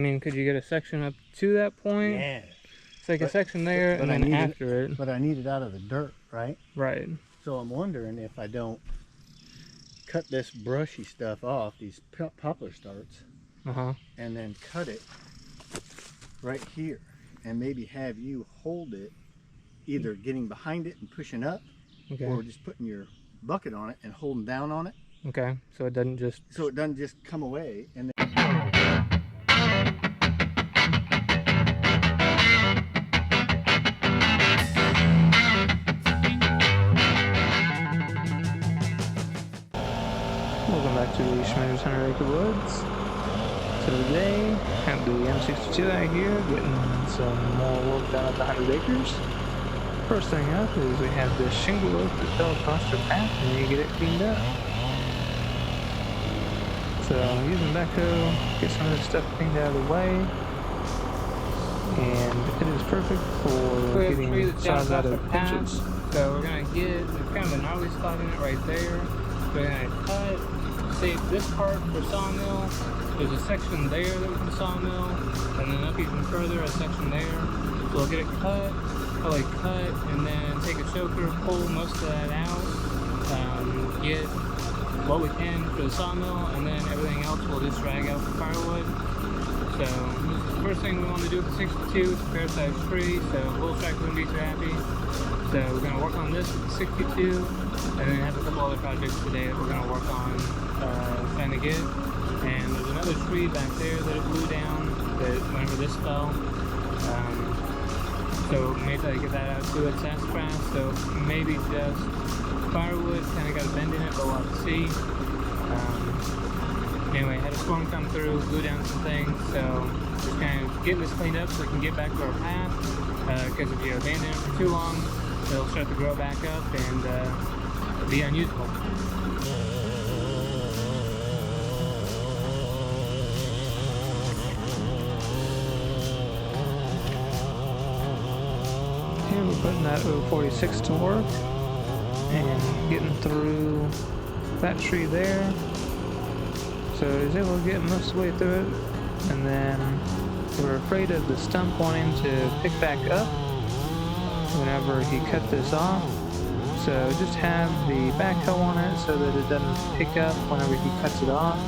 I mean, could you get a section up to that point? Yeah. It's like a section there and then after it. But I need it out of the dirt, right? Right. So I'm wondering if I don't cut this brushy stuff off, these poplar starts, and then cut it right here, and maybe have you hold it, either getting behind it and pushing up, or just putting your bucket on it and holding down on it. Okay, so it doesn't just come away. And then welcome back to the Schmitter's 100 Acre Woods. So today, I have the M62 out here getting some more work done at the 100 acres. First thing up is we have this shingle oak that fell across the path and you get it cleaned up. So using backhoe, get some of this stuff cleaned out of the way. And it is perfect for getting saws out of pinches. So we're going to get kind of a gnarly spot in it right there. We're going to cut, save this part for sawmill. There's a section there that we can sawmill, and then up even further a section there. So we'll get it cut, probably cut, and then take a choker, pull most of that out, get what we can for the sawmill, and then everything else we'll just drag out for firewood. So the first thing we want to do with the 62 is a fair sized tree, so little track wouldn't be too happy. So we're going to work on this with the 62, and then have a couple other projects today that we're going to work on trying to get. And there's another tree back there that it blew down that whenever this fell. So maybe I get that out to it sassafras. So maybe just firewood, kind of got a bend in it, but we'll have to see. Anyway, had a storm come through, blew down some things, so just kind of getting this cleaned up so we can get back to our path. Because if you abandon it for too long, it'll start to grow back up and be unusable. Here we're putting that 046 to work and getting through that tree there. So I was able to get most of the way through it, and then we're afraid of the stump wanting to pick back up whenever he cut this off. So just have the backhoe on it so that it doesn't pick up whenever he cuts it off,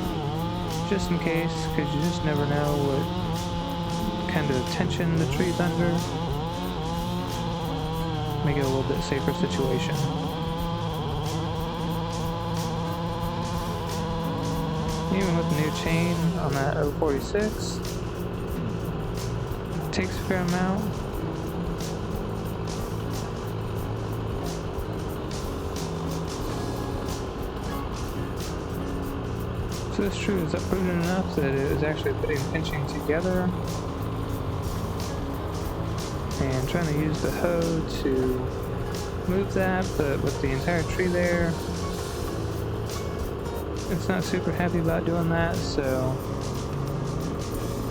just in case, because you just never know what kind of tension the tree's under. Make it a little bit safer situation. Even with the new chain on that 046, it takes a fair amount. So this tree is uprooted enough that it is actually pinching together. And trying to use the hoe to move that, but with the entire tree there, it's not super happy about doing that, so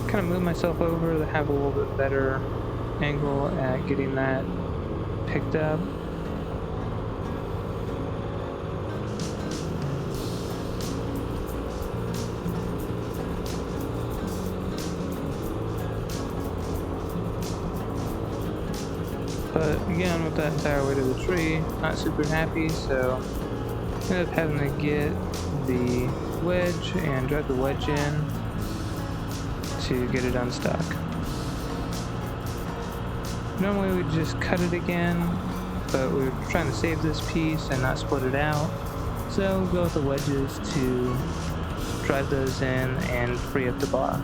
kind of move myself over to have a little bit better angle at getting that picked up. But again, with that entire weight of the tree, not super happy, so ended up having to get the wedge and drive the wedge in to get it unstuck. Normally we'd just cut it again, but we were trying to save this piece and not split it out, so we'll go with the wedges to drive those in and free up the bar.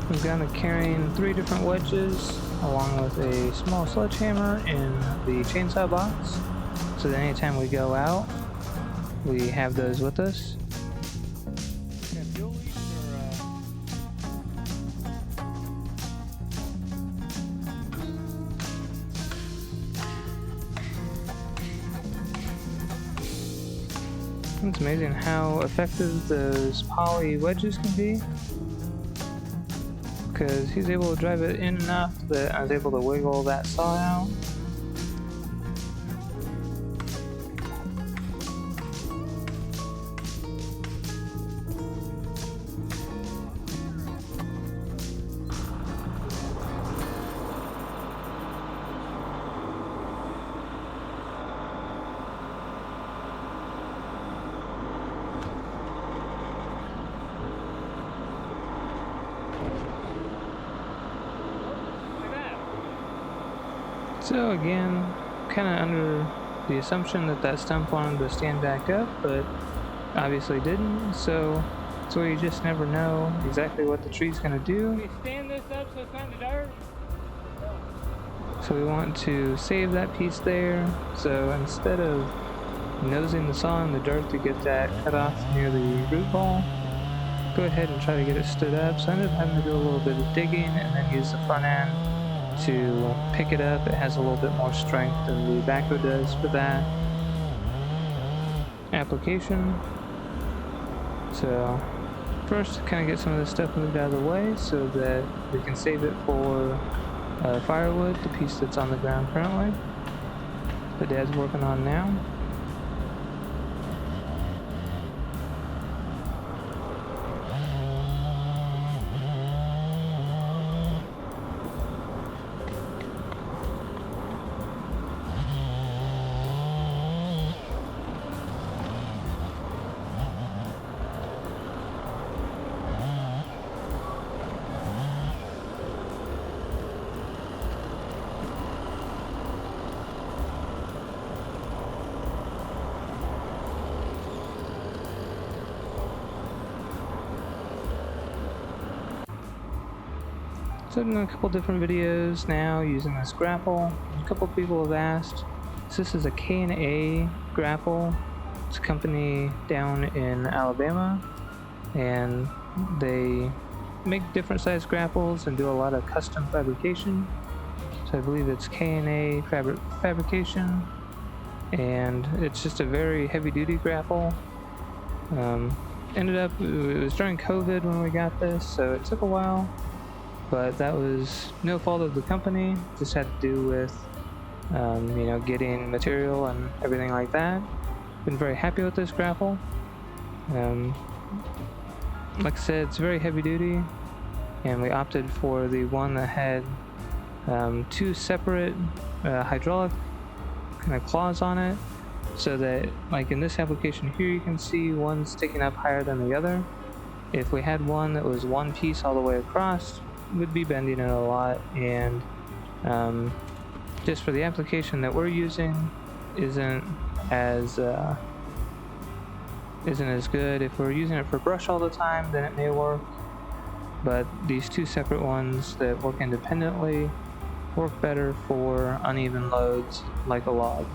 We've got it carrying 3 different wedges along with a small sledgehammer in the chainsaw box, so that anytime we go out we have those with us. It's amazing how effective those poly wedges can be, because he's able to drive it in enough that I was able to wiggle that saw out. So again, kind of under the assumption that that stump wanted to stand back up, but obviously didn't, so you just never know exactly what the tree's going to do. Can we stand this up so it's not in the dirt? So we want to save that piece there, so instead of nosing the saw in the dirt to get that cut off near the root ball, go ahead and try to get it stood up. So I ended up having to do a little bit of digging and then use the front end to pick it up. It has a little bit more strength than the backhoe does for that application. So first, kind of get some of this stuff moved out of the way so that we can save it for firewood, the piece that's on the ground currently, that Dad's working on now. So I've done a couple different videos now using this grapple. A couple people have asked. So this is a K&A grapple. It's a company down in Alabama, and they make different size grapples and do a lot of custom fabrication. So I believe it's K&A fabrication, and it's just a very heavy duty grapple. Ended up, it was during COVID when we got this, so it took a while. But that was no fault of the company, just had to do with, you know, getting material and everything like that. Been very happy with this grapple. Like I said, it's very heavy duty, and we opted for the one that had two separate hydraulic kind of claws on it, so that, like in this application here, you can see one's sticking up higher than the other. If we had one that was one piece all the way across, would be bending it a lot, and just for the application that we're using isn't as good. If we're using it for brush all the time, then it may work, but these two separate ones that work independently work better for uneven loads like a log.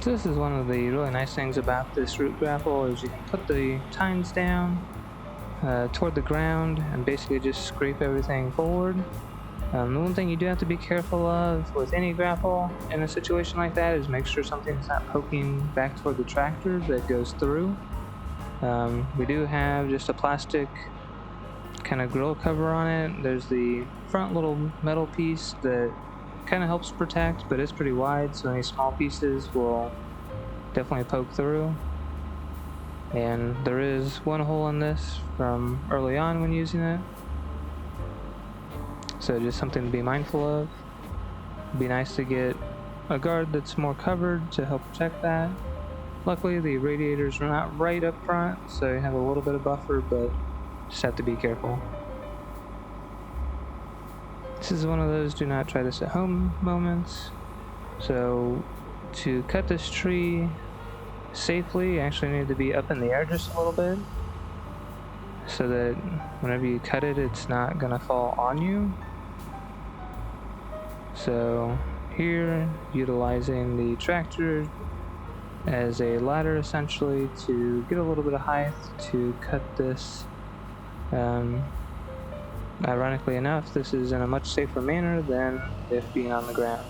So this is one of the really nice things about this root grapple, is you can put the tines down toward the ground and basically just scrape everything forward. The one thing you do have to be careful of with any grapple in a situation like that is make sure something's not poking back toward the tractor that goes through. We do have just a plastic kind of grill cover on it. There's the front little metal piece that kind of helps protect, but it's pretty wide, so any small pieces will definitely poke through. And there is one hole in this from early on when using it, so just something to be mindful of. It'd be nice to get a guard that's more covered to help protect that. Luckily the radiators are not right up front, so you have a little bit of buffer, but just have to be careful. This is one of those do not try this at home moments. So to cut this tree safely, you actually need to be up in the air just a little bit, so that whenever you cut it, it's not gonna fall on you. So here, utilizing the tractor as a ladder essentially to get a little bit of height to cut this. Ironically enough, this is in a much safer manner than if being on the ground.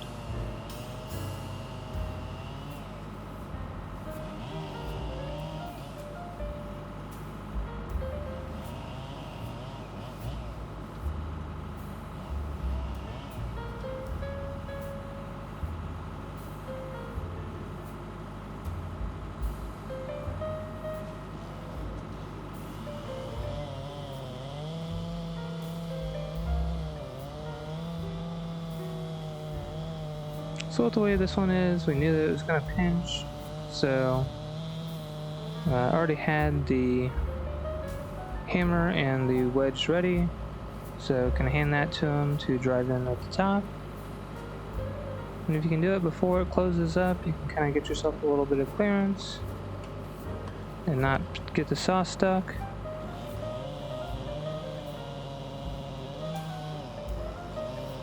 So with the way this one is, we knew that it was going to pinch, so I already had the hammer and the wedge ready, so can hand that to him to drive in at the top. And if you can do it before it closes up, you can kind of get yourself a little bit of clearance and not get the saw stuck.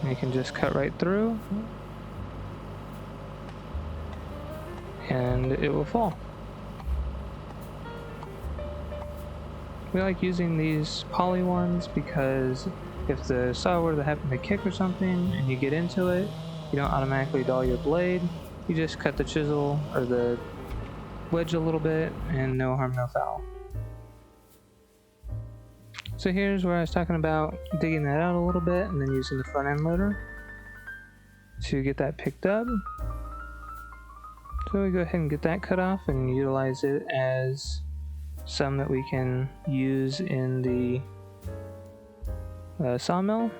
And you can just cut right through and it will fall. We like using these poly ones because if the saw were to happen to kick or something and you get into it, you don't automatically dull your blade. You just cut the chisel or the wedge a little bit and no harm, no foul. So here's where I was talking about digging that out a little bit and then using the front end loader to get that picked up. So we go ahead and get that cut off and utilize it as some that we can use in the sawmill,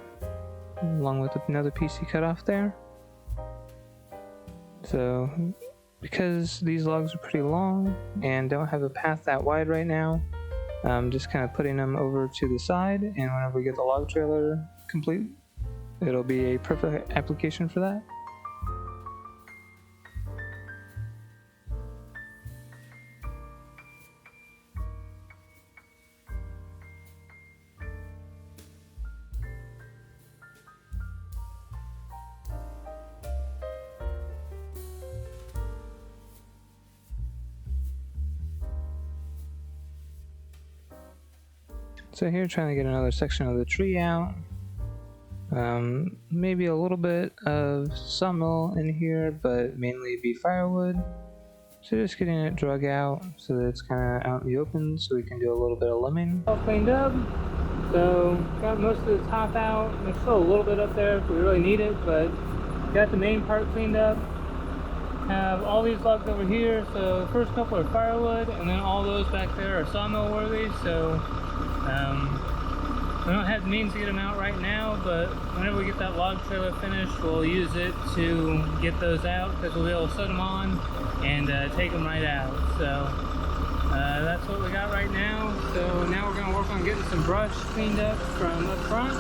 along with another piece he cut off there. So because these logs are pretty long and don't have a path that wide right now, I'm just kind of putting them over to the side, and whenever we get the log trailer complete, it'll be a perfect application for that. So here, trying to get another section of the tree out. Maybe a little bit of sawmill in here, but mainly be firewood. So just getting it drug out so that it's kind of out in the open, so we can do a little bit of limbing. All cleaned up. So got most of the top out. There's still a little bit up there if we really need it, but got the main part cleaned up. Have all these logs over here. So the first couple are firewood, and then all those back there are sawmill worthy. So we don't have the means to get them out right now, but whenever we get that log trailer finished, we'll use it to get those out, because we'll be able to set them on and take them right out. So that's what we got right now. So now we're going to work on getting some brush cleaned up from up front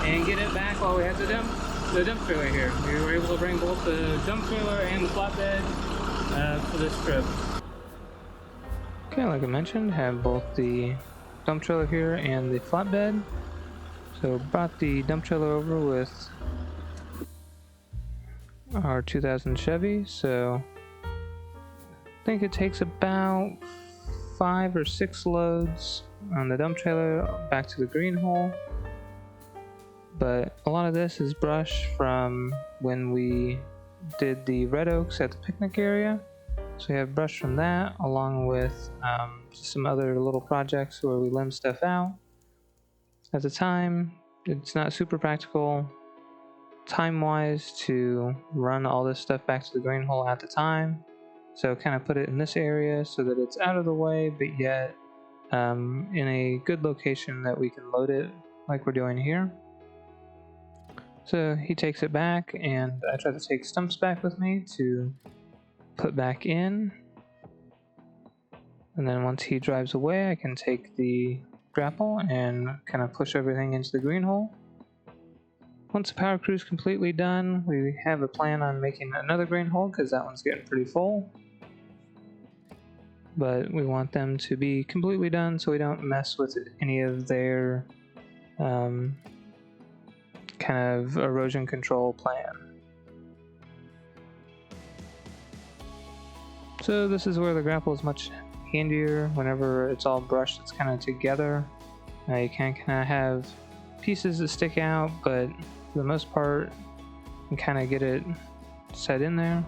and get it back while we have the dump trailer here. We were able to bring both the dump trailer and the flatbed for this trip. Okay, like I mentioned, have both the dump trailer here and the flatbed. So brought the dump trailer over with our 2000 Chevy. So I think it takes about 5 or 6 loads on the dump trailer back to the green hole. But a lot of this is brush from when we did the red oaks at the picnic area. So we have brush from that, along with some other little projects where we limb stuff out. At the time, it's not super practical time-wise to run all this stuff back to the green hole at the time. So kind of put it in this area so that it's out of the way, but yet in a good location that we can load it like we're doing here. So he takes it back, and I try to take stumps back with me to put back in. And then once he drives away, I can take the grapple and kind of push everything into the green hole. Once the power crew is completely done, we have a plan on making another green hole because that one's getting pretty full. But we want them to be completely done so we don't mess with any of their kind of erosion control plan. So this is where the grapple is much handier whenever it's all brushed, it's kind of together. You can kind of have pieces that stick out, but for the most part you can kind of get it set in there.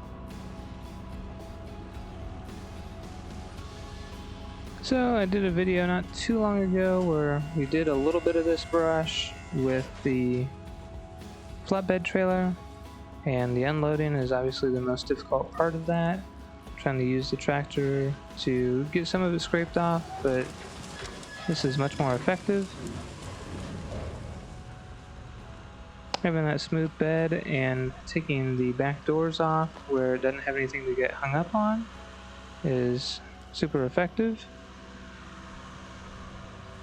So I did a video not too long ago where we did a little bit of this brush with the flatbed trailer, and the unloading is obviously the most difficult part of that. I'm trying to use the tractor to get some of it scraped off, but this is much more effective. Having that smooth bed and taking the back doors off where it doesn't have anything to get hung up on is super effective.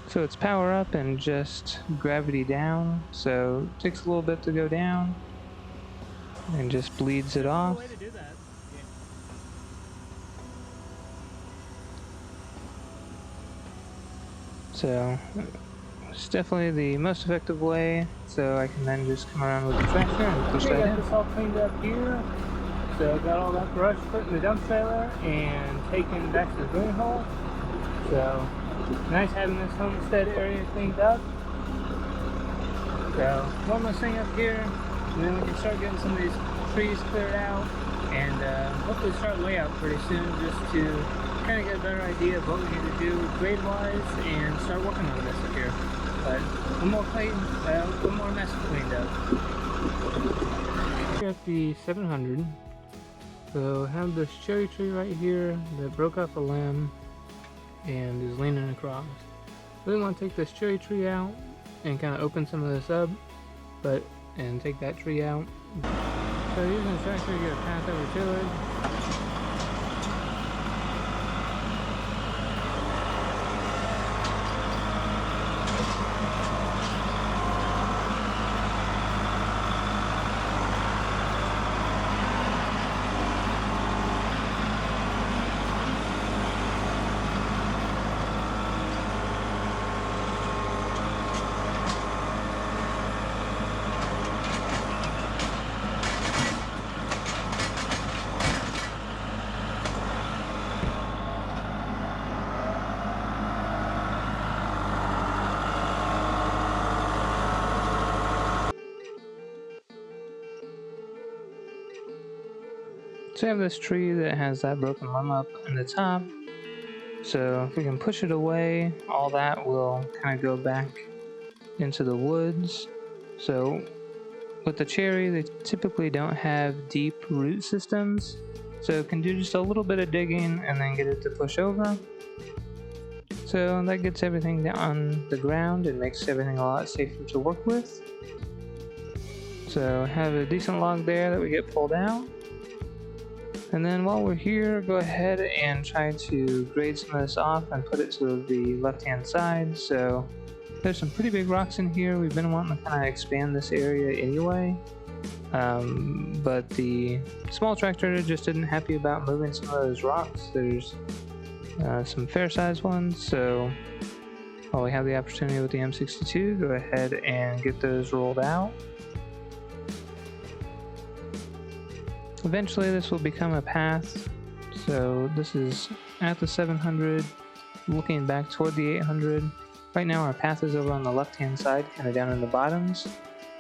So it's power up and just gravity down, so it takes a little bit to go down and just bleeds it off. So it's definitely the most effective way, so I can then just come around with the tractor and push that in. I got this all cleaned up here, so I got all that brush put in the dump trailer and taken back to the green hole. So nice having this homestead area cleaned up. So one more thing up here, and then we can start getting some of these trees cleared out, and hopefully start layout pretty soon, just to kind of get a better idea of what we need to do grade wise and start working on this up here. But one more mess cleaned up. Here at the 700, so I have this cherry tree right here that broke off a limb and is leaning across. Really want to take this cherry tree out and kind of open some of this up, and take that tree out. So using the tractor to get a path over to it. So I have this tree that has that broken limb up in the top, so if we can push it away, all that will kind of go back into the woods. So with the cherry, they typically don't have deep root systems, so it can do just a little bit of digging and then get it to push over. So that gets everything down on the ground and makes everything a lot safer to work with. So have a decent log there that we get pulled out. And then while we're here, go ahead and try to grade some of this off and put it to the left-hand side. So there's some pretty big rocks in here. We've been wanting to kind of expand this area anyway. But the small tractor just isn't happy about moving some of those rocks. There's some fair-sized ones, so while we have the opportunity with the M62, go ahead and get those rolled out. Eventually this will become a path, so this is at the 700, looking back toward the 800. Right now our path is over on the left hand side, kind of down in the bottoms.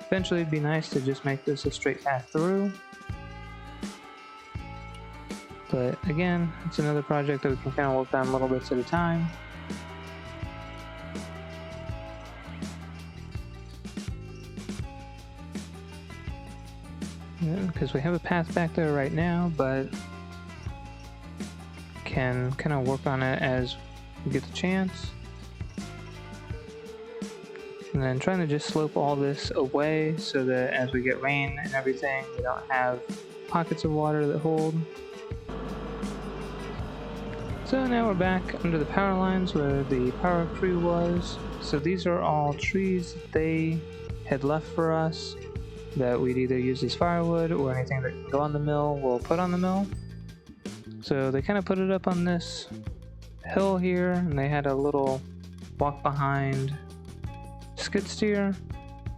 Eventually it'd be nice to just make this a straight path through. But again, it's another project that we can kind of work on little bits at a time. Because we have a path back there right now, but can kind of work on it as we get the chance. And then trying to just slope all this away so that as we get rain and everything, we don't have pockets of water that hold. So now we're back under the power lines where the power crew was. So these are all trees that they had left for us that we'd either use as firewood or anything that can go on the mill we'll put on the mill. So they kind of put it up on this hill here, and they had a little walk behind skid steer,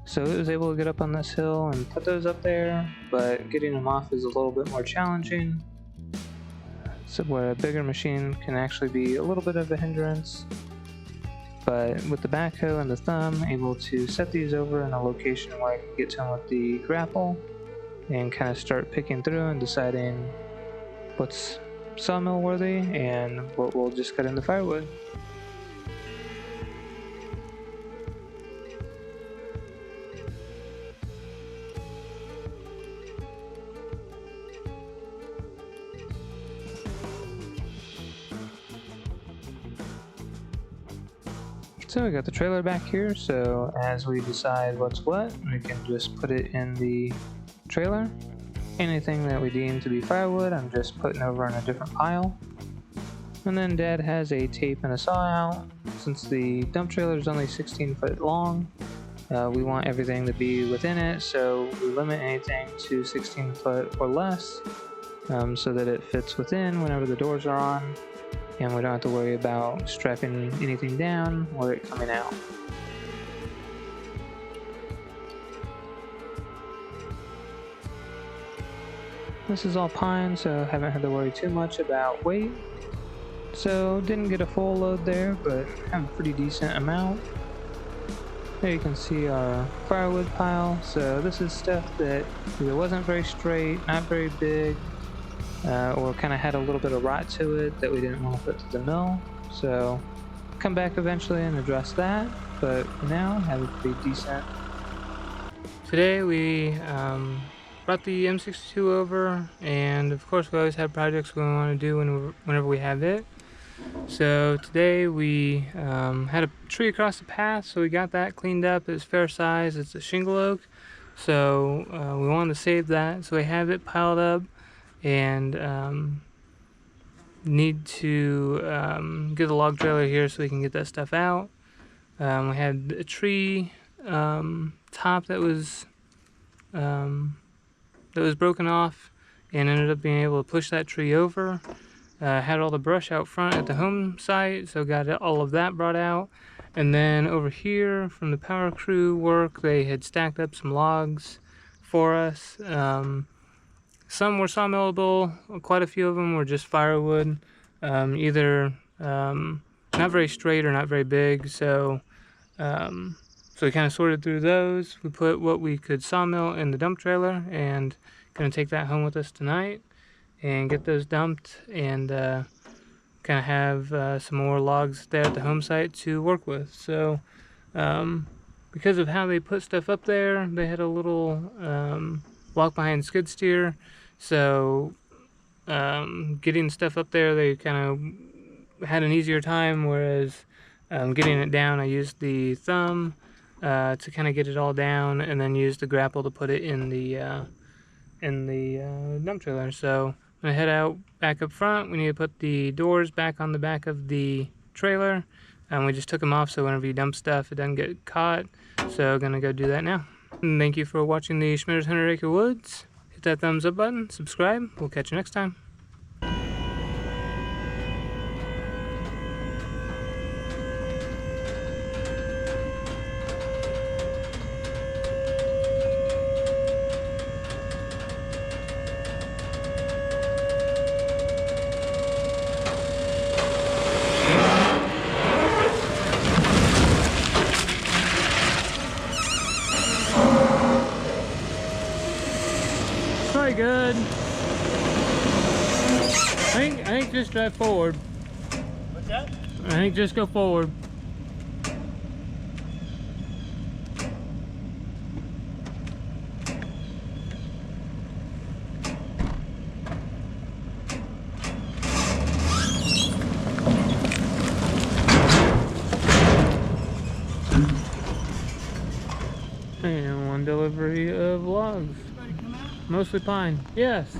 so it was able to get up on this hill and put those up there, but getting them off is a little bit more challenging. so where a bigger machine can actually be a little bit of a hindrance. But with the backhoe and the thumb, able to set these over in a location where I can get to them with the grapple and kind of start picking through and deciding what's sawmill worthy and what we'll just cut into firewood. So we got the trailer back here, so as we decide what's what, we can just put it in the trailer. Anything that we deem to be firewood, I'm just putting over in a different pile. And then Dad has a tape and a saw out. Since the dump trailer is only 16 foot long, we want everything to be within it, so we limit anything to 16 foot or less, so that it fits within whenever the doors are on, and we don't have to worry about strapping anything down or it coming out. This is all pine, so haven't had to worry too much about weight. So didn't get a full load there, but have a pretty decent amount. There you can see our firewood pile. So this is stuff that either wasn't very straight, not very big, or kind of had a little bit of rot to it that we didn't want to put to the mill. So come back eventually and address that, but for now have a pretty decent. Today we brought the M62 over, and of course we always have projects we want to do whenever we have it. So today we had a tree across the path, so we got that cleaned up. It's fair size, it's a shingle oak, so we wanted to save that, so we have it piled up and need to get a log trailer here so we can get that stuff out. We had a tree top that was broken off and ended up being able to push that tree over. Had all the brush out front at the home site, so got all of that brought out. And then over here from the power crew work, they had stacked up some logs for us. Some were sawmillable, quite a few of them were just firewood, either not very straight or not very big. So we kind of sorted through those. We put what we could sawmill in the dump trailer and gonna take that home with us tonight and get those dumped and kind of have some more logs there at the home site to work with. So because of how they put stuff up there, they had a little walk behind skid steer, so getting stuff up there they kind of had an easier time, whereas getting it down I used the thumb to kind of get it all down and then use the grapple to put it in the dump trailer. So I'm gonna head out back up front. We need to put the doors back on the back of the trailer. We just took them off so whenever you dump stuff it doesn't get caught. So I'm gonna go do that now. And thank you for watching the Schmitter's 100 Acre Woods. Hit that thumbs up button, subscribe. We'll catch you next time. Pretty good. I think just drive forward. What's that? I think just go forward. And one delivery of logs. Mostly pine. Yes.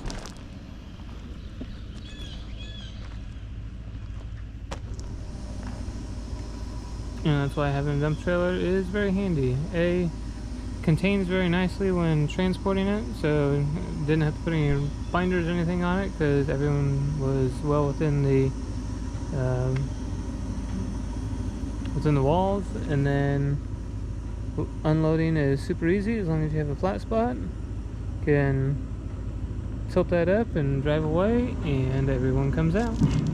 And that's why having a dump trailer is very handy. A, contains very nicely when transporting it, so didn't have to put any binders or anything on it because everyone was well within the walls. And then unloading is super easy as long as you have a flat spot. Can tilt that up and drive away, and everyone comes out.